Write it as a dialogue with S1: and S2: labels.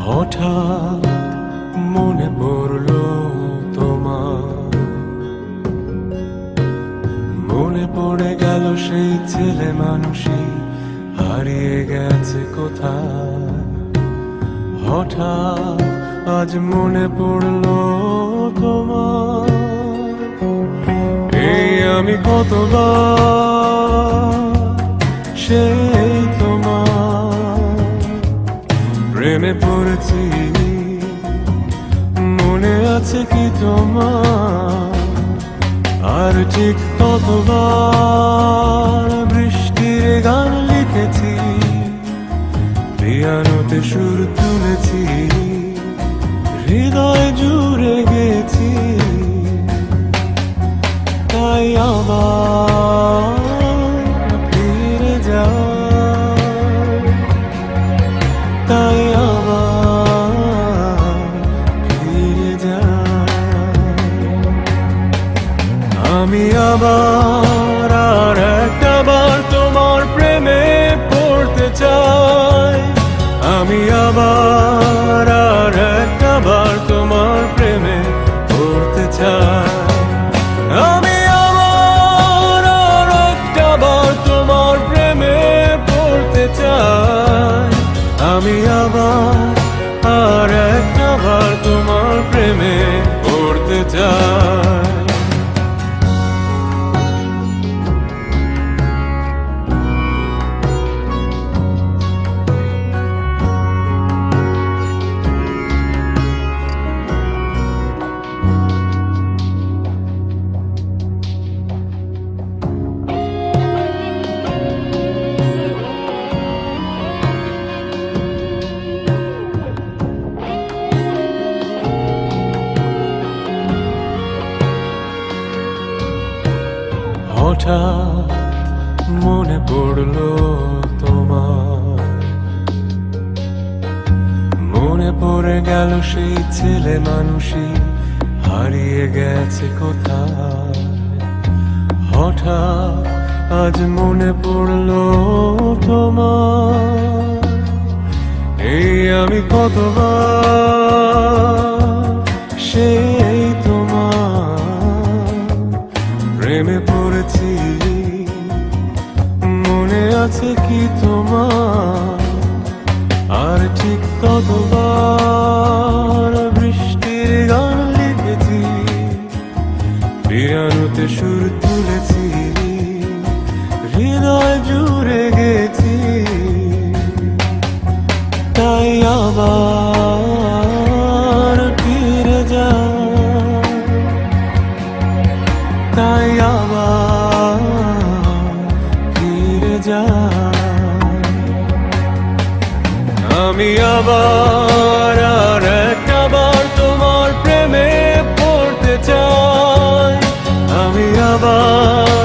S1: হঠাৎ মনে পড়ল তোমার, মনে পড়ে গেল সেই ছেলে মানুষই হারিয়ে গেছে কোথায়। হঠাৎ আজ মনে পড়ল তোমার, এই আমি কতবার সেই তোমার প্রেমে পড়েছি, মনে আছে কি তোমার? আর ঠিক কতবার বৃষ্টির গান লিখেছি, পিয়ানোতে সুর তুলেছি, হৃদয় জুড়ে গেছি। তাই আবার ফিরে যাই, তাই আবার ফিরে যাই। আমি আবার আর একটাবার তোমার প্রেমে পড়তে চাই। আমি আবার আর একটাবার তোমার প্রেমে পড়তে চাই। আমি আবার আর একটাবার তোমার প্রেমে পড়তে চাই। আমি আবার আর একটাবার তোমার প্রেমে পড়তে চাই। হঠাৎ মনে পড়ল তোমার, মনে পড়ে গেল সেই ছেলে মানুষই হারিয়ে গেছে কোথায়। হঠাৎ আজ মনে পড়ল তোমার, এই আমি কতবার সেই তোমার প্রেমে পড়েছি, মনে আছে কি তোমার? আর ঠিক কতবার বৃষ্টির গান লিখেছি, পিয়ানোতে সুর তুলেছি, হৃদয় জুড়ে গেছি। তাই আবার ফিরে যাই, তাই আবার ফিরে যাই। আমি আবার আর একটাবার তোমার প্রেমে পড়তে চাই। আমি আবার